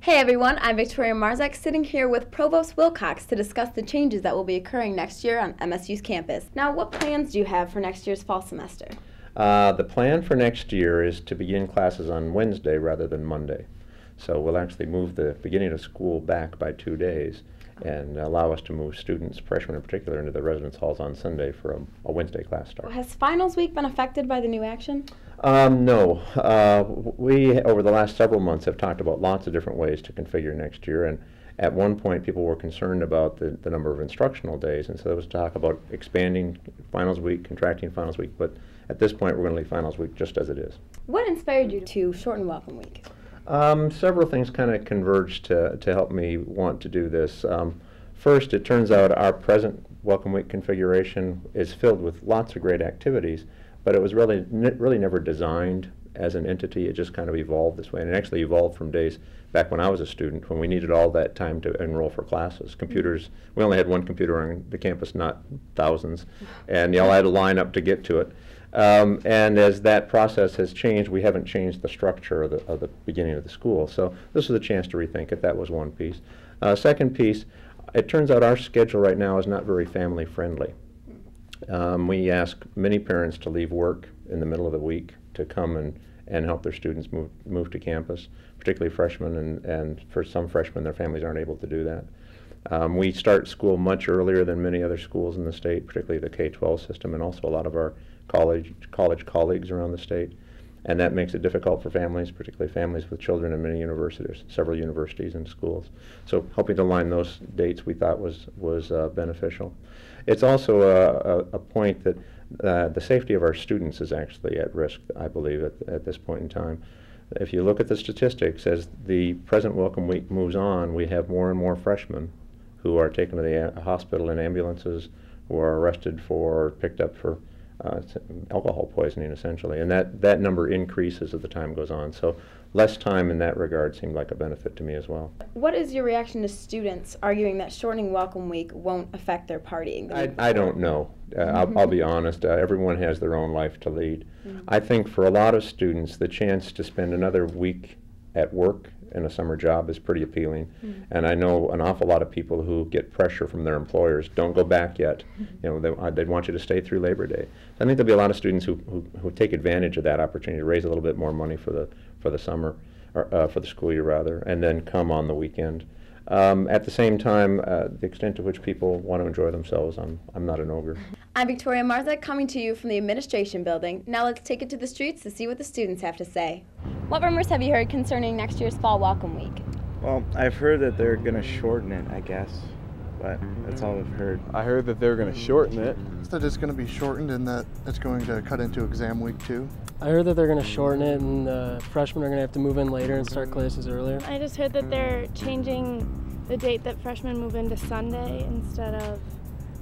Hey everyone, I'm Victoria Marzak, sitting here with Provost Wilcox to discuss the changes that will be occurring next year on MSU's campus. Now, what plans do you have for next year's fall semester? The plan for next year is to begin classes on Wednesday rather than Monday. So we'll actually move the beginning of school back by 2 days and allow us to move students, freshmen in particular, into the residence halls on Sunday for a Wednesday class start. Has finals week been affected by the new action? No. We, over the last several months, have talked about lots of different ways to configure next year, and at one point people were concerned about the number of instructional days, and so there was talk about expanding finals week, contracting finals week, but at this point we're going to leave finals week just as it is. What inspired you to shorten welcome week? Several things kind of converged to help me want to do this. First, it turns out our present welcome week configuration is filled with lots of great activities, but it was really never designed as an entity. It just kind of evolved this way, and it actually evolved from days back when I was a student, when we needed all that time to enroll for classes. Computers, we only had one computer on the campus, not thousands, and you all had to line up to get to it. And as that process has changed, we haven't changed the structure of the beginning of the school. So this was a chance to rethink it. That was one piece. Second piece, it turns out our schedule right now is not very family friendly. We ask many parents to leave work in the middle of the week to come and help their students move to campus, particularly freshmen, and for some freshmen, their families aren't able to do that. We start school much earlier than many other schools in the state, particularly the K-12 system, and also a lot of our college colleagues around the state. And that makes it difficult for families, particularly families with children in many universities, several universities and schools. So helping to line those dates we thought was beneficial. It's also a point that the safety of our students is actually at risk, I believe, at this point in time. If you look at the statistics, as the present welcome week moves on, we have more and more freshmen who are taken to the hospital in ambulances, who are arrested for, picked up for alcohol poisoning, essentially, and that number increases as the time goes on. So less time in that regard seemed like a benefit to me as well. What is your reaction to students arguing that shortening welcome week won't affect their partying? I don't know. I'll be honest. Everyone has their own life to lead. I think for a lot of students, the chance to spend another week at work in a summer job is pretty appealing. And I know an awful lot of people who get pressure from their employers, don't go back yet. You know, they'd want you to stay through Labor Day. I think there'll be a lot of students who take advantage of that opportunity to raise a little bit more money for the summer, or for the school year rather, and then come on the weekend. At the same time, the extent to which people want to enjoy themselves, I'm not an ogre. I'm Victoria Marzak, coming to you from the administration building. Now let's take it to the streets to see what the students have to say. What rumors have you heard concerning next year's fall welcome week? Well, I've heard that they're going to shorten it, I guess, but that's all I've heard. I heard that they're going to shorten it. That it's going to be shortened and that it's going to cut into exam week too. I heard that they're going to shorten it and freshmen are going to have to move in later and start classes earlier. I just heard that they're changing the date that freshmen move into Sunday instead of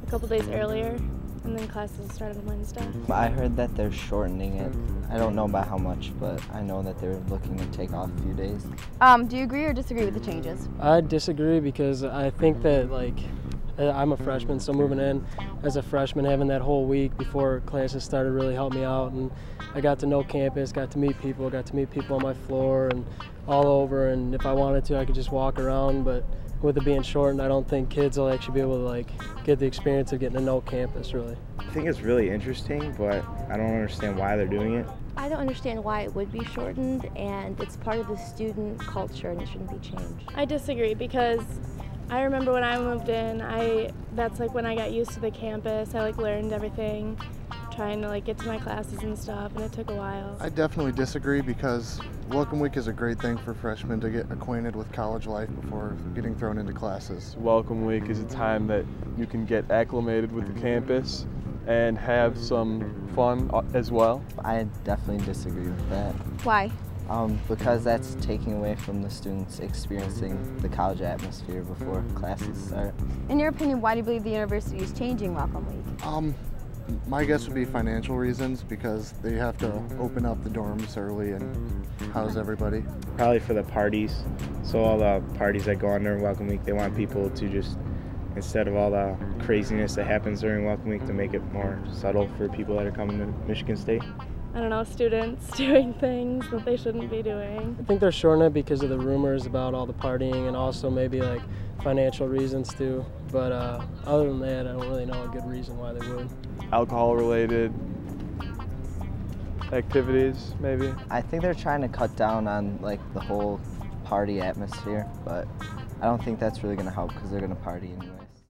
a couple days earlier, and then classes start on Wednesday. I heard that they're shortening it. I don't know about how much, but I know that they're looking to take off a few days. Do you agree or disagree with the changes? I disagree because I think that, I'm a freshman, so moving in as a freshman, having that whole week before classes started really helped me out, and I got to know campus, got to meet people on my floor and all over, and if I wanted to, I could just walk around, but with it being shortened, I don't think kids will actually be able to get the experience of getting to know campus, really. I think it's really interesting, but I don't understand why they're doing it. I don't understand why it would be shortened, and it's part of the student culture and it shouldn't be changed. I disagree because I remember when I moved in, that's when I got used to the campus. I learned everything, trying to get to my classes and stuff, and it took a while. I definitely disagree because welcome week is a great thing for freshmen to get acquainted with college life before getting thrown into classes. Welcome week is a time that you can get acclimated with the campus and have some fun as well. I definitely disagree with that. Why? Because that's taking away from the students experiencing the college atmosphere before classes start. In your opinion, why do you believe the university is changing welcome week? My guess would be financial reasons because they have to open up the dorms early and house everybody. Probably for the parties. So all the parties that go on during welcome week, they want people to just, instead of all the craziness that happens during welcome week, to make it more subtle for people that are coming to Michigan State. I don't know, students doing things that they shouldn't be doing. I think they're shortening it because of the rumors about all the partying and also maybe like financial reasons too. But other than that, I don't really know a good reason why they would. Alcohol-related activities, maybe. I think they're trying to cut down on like the whole party atmosphere, but I don't think that's really going to help because they're going to party anyway.